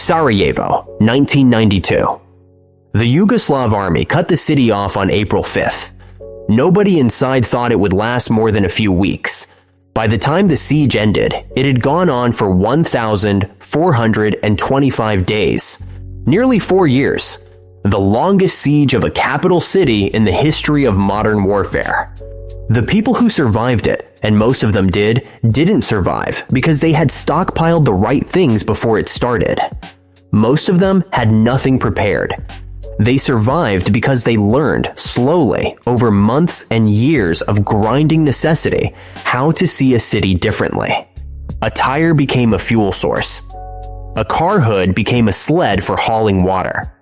Sarajevo, 1992. The Yugoslav army cut the city off on April 5th. Nobody inside thought it would last more than a few weeks. By the time the siege ended, it had gone on for 1,425 days, nearly 4 years, the longest siege of a capital city in the history of modern warfare. The people who survived it, and most of them didn't survive because they had stockpiled the right things before it started. Most of them had nothing prepared. They survived because they learned slowly over months and years of grinding necessity how to see a city differently. A tire became a fuel source. A car hood became a sled for hauling water.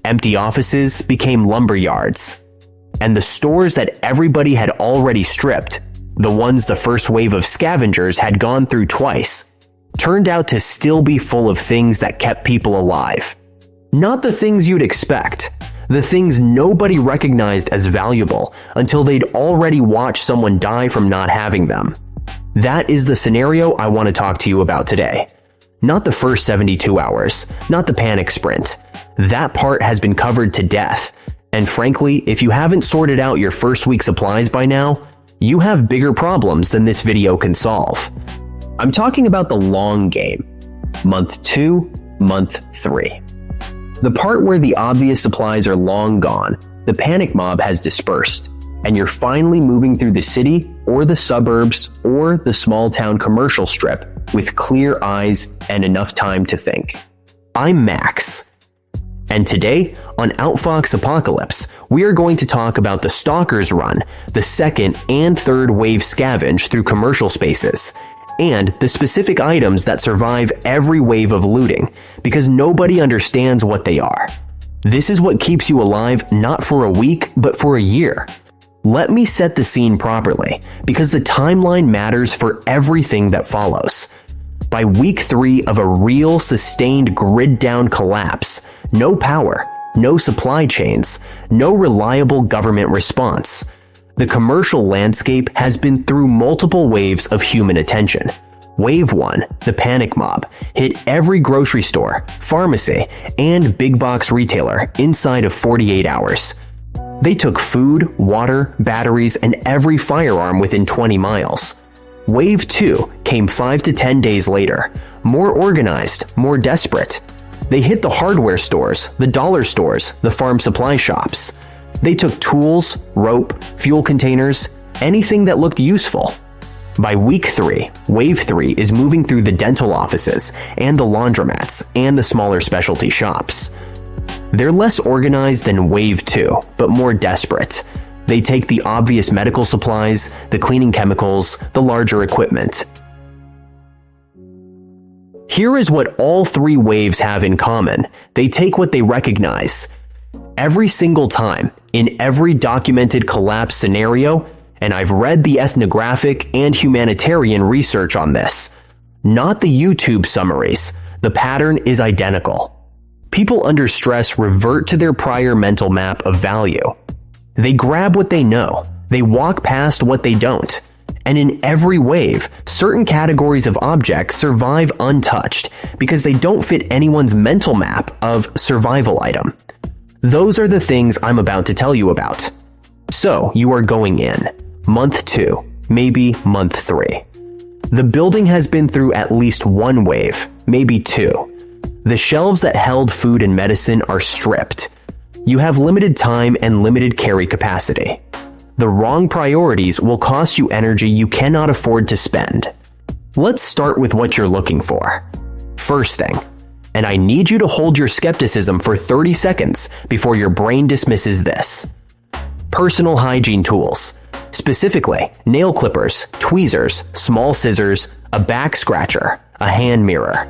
Empty offices became lumber yards. And the stores that everybody had already stripped, the ones the first wave of scavengers had gone through twice, turned out to still be full of things that kept people alive. Not the things you'd expect, the things nobody recognized as valuable until they'd already watched someone die from not having them. That is the scenario I want to talk to you about today. Not the first 72 hours, not the panic sprint. That part has been covered to death. And frankly, if you haven't sorted out your first week supplies by now, you have bigger problems than this video can solve. I'm talking about the long game. Month 2, month 3. The part where the obvious supplies are long gone, the panic mob has dispersed, and you're finally moving through the city or the suburbs or the small town commercial strip with clear eyes and enough time to think. I'm Max, and today on Outfox Apocalypse, we are going to talk about the Stalker's run, the second and third wave scavenge through commercial spaces, and the specific items that survive every wave of looting, because nobody understands what they are. This is what keeps you alive not for a week, but for a year. Let me set the scene properly, because the timeline matters for everything that follows. By week 3 of a real, sustained, grid-down collapse, no power, no supply chains, no reliable government response, the commercial landscape has been through multiple waves of human attention. Wave 1, the panic mob, hit every grocery store, pharmacy, and big box retailer inside of 48 hours. They took food, water, batteries, and every firearm within 20 miles. Wave 2 came 5 to 10 days later, more organized, more desperate. They hit the hardware stores, the dollar stores, the farm supply shops. They took tools, rope, fuel containers, anything that looked useful. By week 3, Wave 3 is moving through the dental offices and the laundromats and the smaller specialty shops. They're less organized than Wave 2, but more desperate. They take the obvious medical supplies, the cleaning chemicals, the larger equipment. Here is what all 3 waves have in common. They take what they recognize. Every single time, in every documented collapse scenario, and I've read the ethnographic and humanitarian research on this, not the YouTube summaries, the pattern is identical. People under stress revert to their prior mental map of value. They grab what they know, they walk past what they don't, and in every wave, certain categories of objects survive untouched because they don't fit anyone's mental map of survival item. Those are the things I'm about to tell you about. So, you are going in. Month 2, maybe month 3. The building has been through at least 1 wave, maybe 2. The shelves that held food and medicine are stripped. You have limited time and limited carry capacity. The wrong priorities will cost you energy you cannot afford to spend. Let's start with what you're looking for. First thing, and I need you to hold your skepticism for 30 seconds before your brain dismisses this. Personal hygiene tools. Specifically, nail clippers, tweezers, small scissors, a back scratcher, a hand mirror.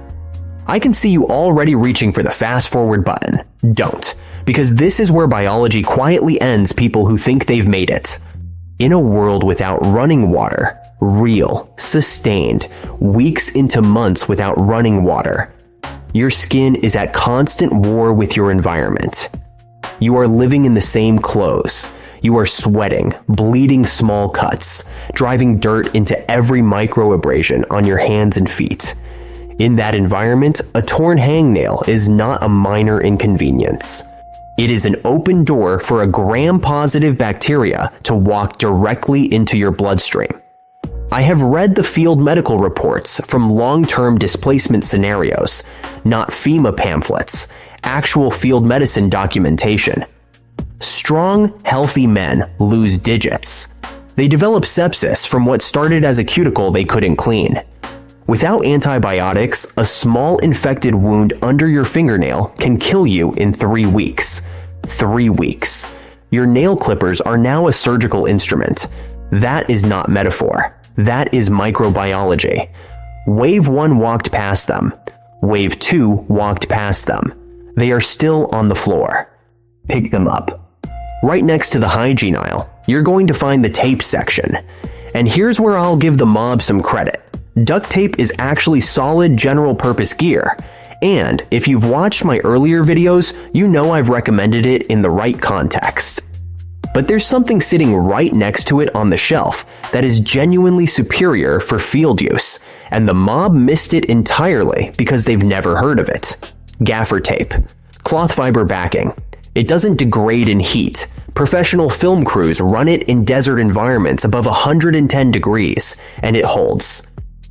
I can see you already reaching for the fast forward button. Don't, because this is where biology quietly ends people who think they've made it. In a world without running water, real, sustained, weeks into months without running water, your skin is at constant war with your environment. You are living in the same clothes. You are sweating, bleeding small cuts, driving dirt into every microabrasion on your hands and feet. In that environment, a torn hangnail is not a minor inconvenience. It is an open door for a gram-positive bacteria to walk directly into your bloodstream. I have read the field medical reports from long-term displacement scenarios, not FEMA pamphlets, actual field medicine documentation. Strong, healthy men lose digits. They develop sepsis from what started as a cuticle they couldn't clean. Without antibiotics, a small infected wound under your fingernail can kill you in 3 weeks. 3 weeks. Your nail clippers are now a surgical instrument. That is not metaphor. That is microbiology. Wave 1 walked past them. Wave 2 walked past them. They are still on the floor. Pick them up. Right next to the hygiene aisle, you're going to find the tape section. And here's where I'll give the mob some credit. Duct tape is actually solid general-purpose gear. And if you've watched my earlier videos, you know I've recommended it in the right context. But there's something sitting right next to it on the shelf that is genuinely superior for field use, and the mob missed it entirely because they've never heard of it. Gaffer tape. Cloth fiber backing. It doesn't degrade in heat. Professional film crews run it in desert environments above 110 degrees, and it holds.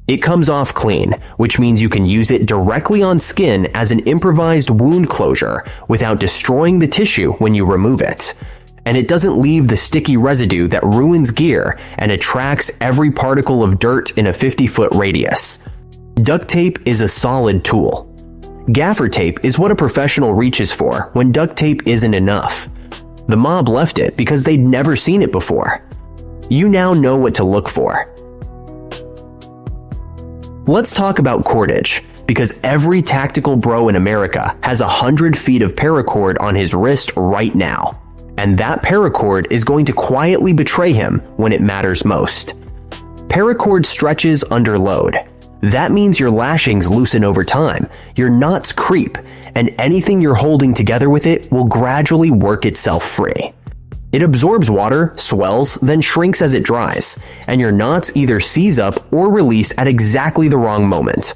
It comes off clean, which means you can use it directly on skin as an improvised wound closure without destroying the tissue when you remove it. And it doesn't leave the sticky residue that ruins gear and attracts every particle of dirt in a 50-foot radius. Duct tape is a solid tool. Gaffer tape is what a professional reaches for when duct tape isn't enough. The mob left it because they'd never seen it before. You now know what to look for. Let's talk about cordage, because every tactical bro in America has 100 feet of paracord on his wrist right now. And that paracord is going to quietly betray him when it matters most. Paracord stretches under load. That means your lashings loosen over time, your knots creep, and anything you're holding together with it will gradually work itself free. It absorbs water, swells, then shrinks as it dries, and your knots either seize up or release at exactly the wrong moment.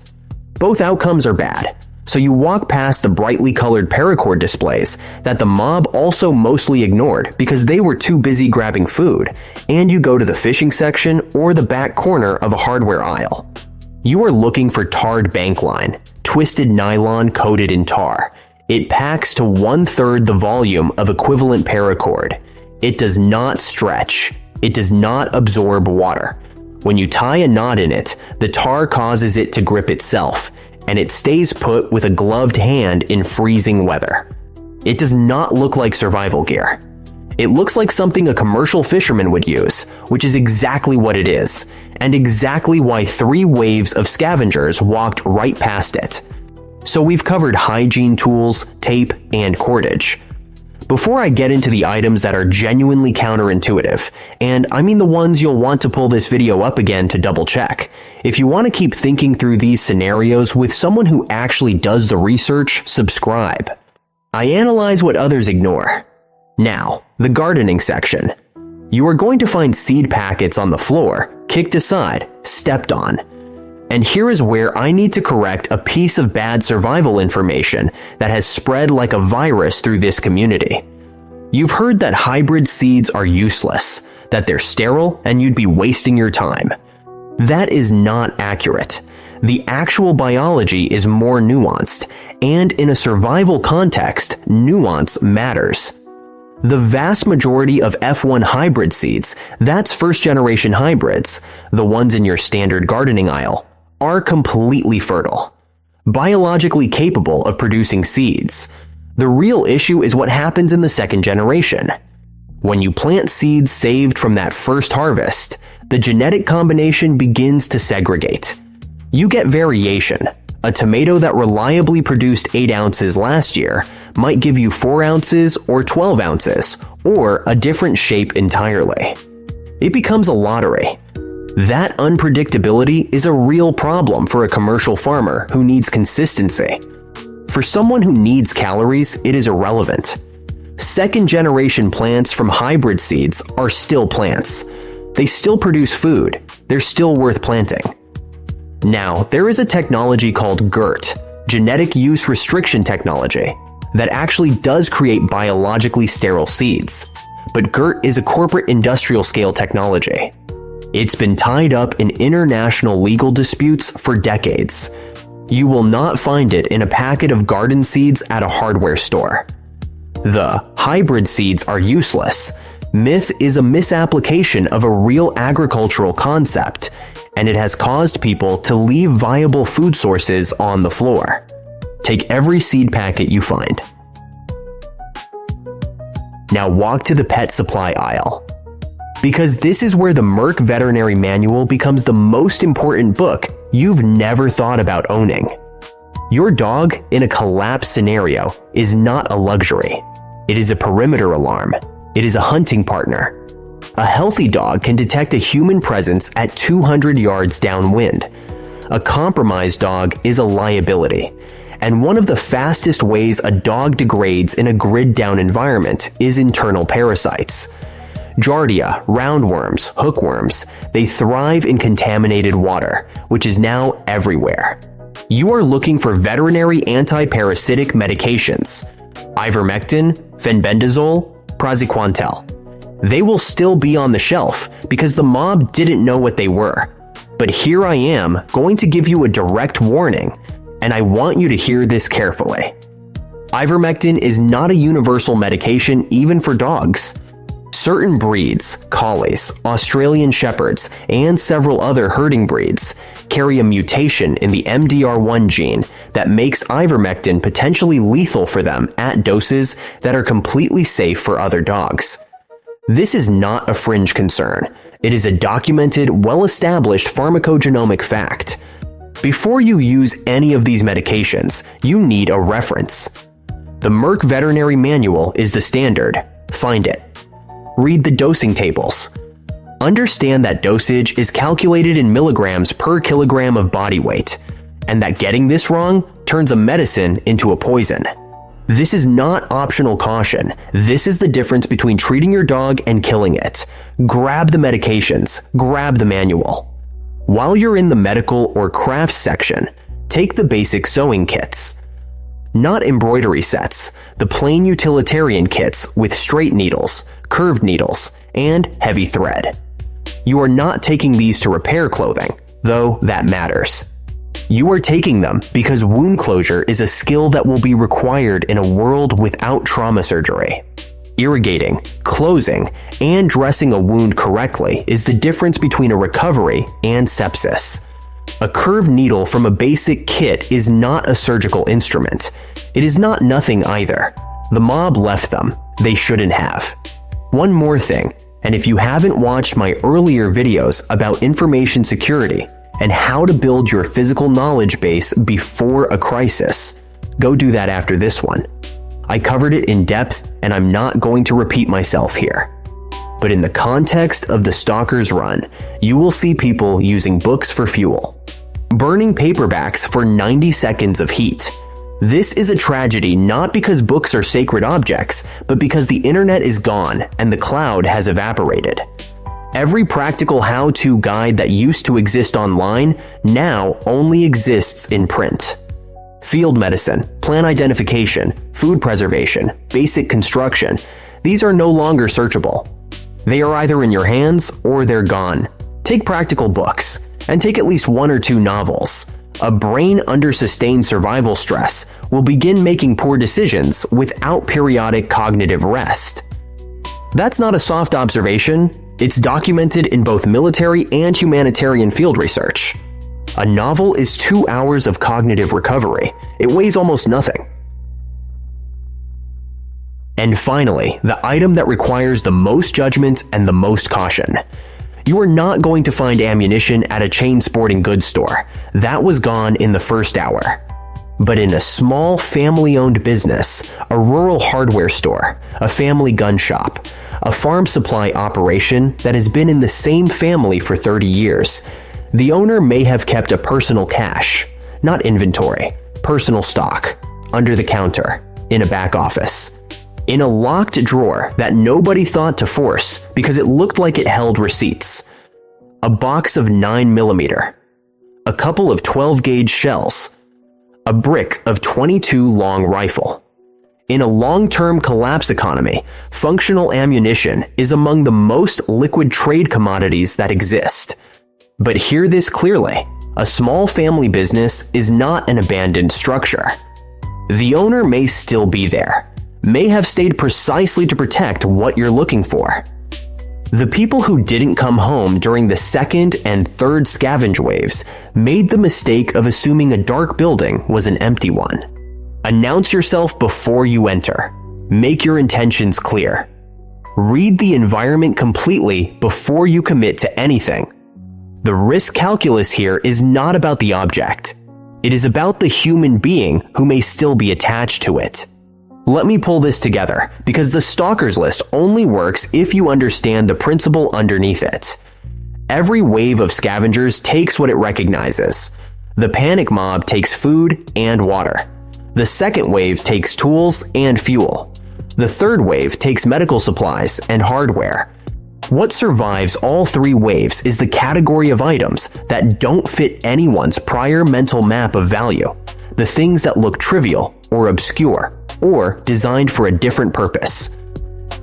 Both outcomes are bad, so you walk past the brightly colored paracord displays that the mob also mostly ignored because they were too busy grabbing food, and you go to the fishing section or the back corner of a hardware aisle. You are looking for tarred bank line, twisted nylon coated in tar. It packs to 1/3 the volume of equivalent paracord. It does not stretch. It does not absorb water. When you tie a knot in it, the tar causes it to grip itself, and it stays put with a gloved hand in freezing weather. It does not look like survival gear. It looks like something a commercial fisherman would use, which is exactly what it is, and exactly why 3 waves of scavengers walked right past it. So we've covered hygiene tools, tape, and cordage. Before I get into the items that are genuinely counterintuitive, and I mean the ones you'll want to pull this video up again to double check, if you want to keep thinking through these scenarios with someone who actually does the research, subscribe. I analyze what others ignore. Now, the gardening section. You are going to find seed packets on the floor, kicked aside, stepped on. And here is where I need to correct a piece of bad survival information that has spread like a virus through this community. You've heard that hybrid seeds are useless, that they're sterile and you'd be wasting your time. That is not accurate. The actual biology is more nuanced, and in a survival context, nuance matters. The vast majority of F1 hybrid seeds, that's first-generation hybrids, the ones in your standard gardening aisle, are completely fertile, biologically capable of producing seeds. The real issue is what happens in the second generation. When you plant seeds saved from that first harvest, the genetic combination begins to segregate. You get variation. A tomato that reliably produced 8 ounces last year might give you 4 ounces or 12 ounces, or a different shape entirely. It becomes a lottery. That unpredictability is a real problem for a commercial farmer who needs consistency. For someone who needs calories, it is irrelevant. Second-generation plants from hybrid seeds are still plants. They still produce food. They're still worth planting. Now, there is a technology called GURT, genetic use restriction technology, that actually does create biologically sterile seeds. But GURT is a corporate industrial scale technology. It's been tied up in international legal disputes for decades. You will not find it in a packet of garden seeds at a hardware store. The hybrid seeds are useless. Myth is a misapplication of a real agricultural concept, and it has caused people to leave viable food sources on the floor. Take every seed packet you find. Now walk to the pet supply aisle. Because this is where the Merck Veterinary Manual becomes the most important book you've never thought about owning. Your dog in a collapse scenario is not a luxury. It is a perimeter alarm. It is a hunting partner. A healthy dog can detect a human presence at 200 yards downwind. A compromised dog is a liability. And one of the fastest ways a dog degrades in a grid-down environment is internal parasites. Giardia, roundworms, hookworms, they thrive in contaminated water, which is now everywhere. You are looking for veterinary anti-parasitic medications. Ivermectin, fenbendazole, praziquantel. They will still be on the shelf because the mob didn't know what they were. But here I am going to give you a direct warning, and I want you to hear this carefully. Ivermectin is not a universal medication even for dogs. Certain breeds, collies, Australian shepherds, and several other herding breeds, carry a mutation in the MDR1 gene that makes ivermectin potentially lethal for them at doses that are completely safe for other dogs. This is not a fringe concern. It is a documented, well-established pharmacogenomic fact. Before you use any of these medications, you need a reference. The Merck Veterinary Manual is the standard. Find it. Read the dosing tables. Understand that dosage is calculated in milligrams per kilogram of body weight, and that getting this wrong turns a medicine into a poison. This is not optional caution. This is the difference between treating your dog and killing it. Grab the medications. Grab the manual. While you're in the medical or crafts section, take the basic sewing kits. Not embroidery sets, the plain utilitarian kits with straight needles, curved needles, and heavy thread. You are not taking these to repair clothing, though that matters. You are taking them because wound closure is a skill that will be required in a world without trauma surgery. Irrigating, closing, and dressing a wound correctly is the difference between a recovery and sepsis. A curved needle from a basic kit is not a surgical instrument. It is not nothing either. The mob left them. They shouldn't have. One more thing, and if you haven't watched my earlier videos about information security and how to build your physical knowledge base before a crisis, go do that after this one. I covered it in depth, and I'm not going to repeat myself here. But in the context of the Stalker's run, you will see people using books for fuel, burning paperbacks for 90 seconds of heat. This is a tragedy not because books are sacred objects, but because the internet is gone and the cloud has evaporated. Every practical how-to guide that used to exist online now only exists in print. Field medicine, plant identification, food preservation, basic construction, these are no longer searchable. They are either in your hands or they're gone. Take practical books, and take at least 1 or 2 novels. A brain under sustained survival stress will begin making poor decisions without periodic cognitive rest. That's not a soft observation. It's documented in both military and humanitarian field research. A novel is 2 hours of cognitive recovery. It weighs almost nothing. And finally, the item that requires the most judgment and the most caution. You are not going to find ammunition at a chain sporting goods store. That was gone in the first hour. But in a small family-owned business, a rural hardware store, a family gun shop, a farm supply operation that has been in the same family for 30 years, the owner may have kept a personal cache, not inventory, personal stock, under the counter, in a back office, in a locked drawer that nobody thought to force because it looked like it held receipts. A box of 9mm, a couple of 12-gauge shells, a brick of 22 long rifle. In a long-term collapse economy, functional ammunition is among the most liquid trade commodities that exist. But hear this clearly, a small family business is not an abandoned structure. The owner may still be there, may have stayed precisely to protect what you're looking for. The people who didn't come home during the second and third scavenge waves made the mistake of assuming a dark building was an empty one. Announce yourself before you enter. Make your intentions clear. Read the environment completely before you commit to anything. The risk calculus here is not about the object. It is about the human being who may still be attached to it. Let me pull this together, because the stalkers list only works if you understand the principle underneath it. Every wave of scavengers takes what it recognizes. The panic mob takes food and water. The second wave takes tools and fuel. The third wave takes medical supplies and hardware. What survives all three waves is the category of items that don't fit anyone's prior mental map of value, the things that look trivial or obscure, or designed for a different purpose.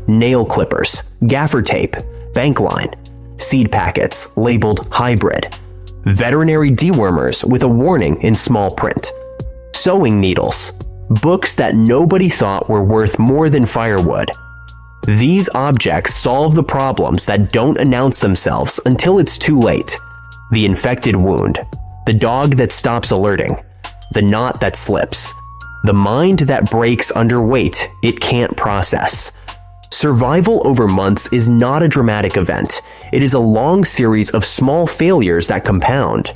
Nail clippers, gaffer tape, bank line, seed packets labeled hybrid, veterinary dewormers with a warning in small print, sewing needles, books that nobody thought were worth more than firewood. These objects solve the problems that don't announce themselves until it's too late. The infected wound, the dog that stops alerting, the knot that slips, the mind that breaks under weight it can't process. Survival over months is not a dramatic event. It is a long series of small failures that compound.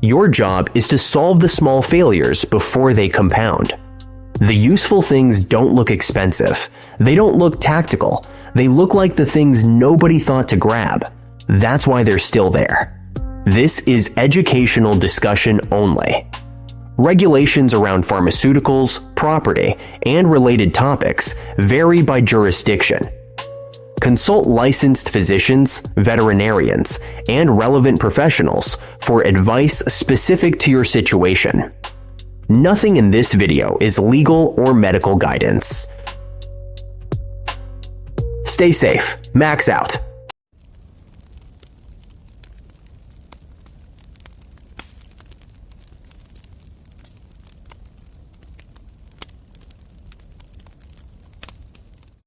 Your job is to solve the small failures before they compound. The useful things don't look expensive. They don't look tactical. They look like the things nobody thought to grab. That's why they're still there. This is educational discussion only. Regulations around pharmaceuticals, property, and related topics vary by jurisdiction. Consult licensed physicians, veterinarians, and relevant professionals for advice specific to your situation. Nothing in this video is legal or medical guidance. Stay safe. Max out.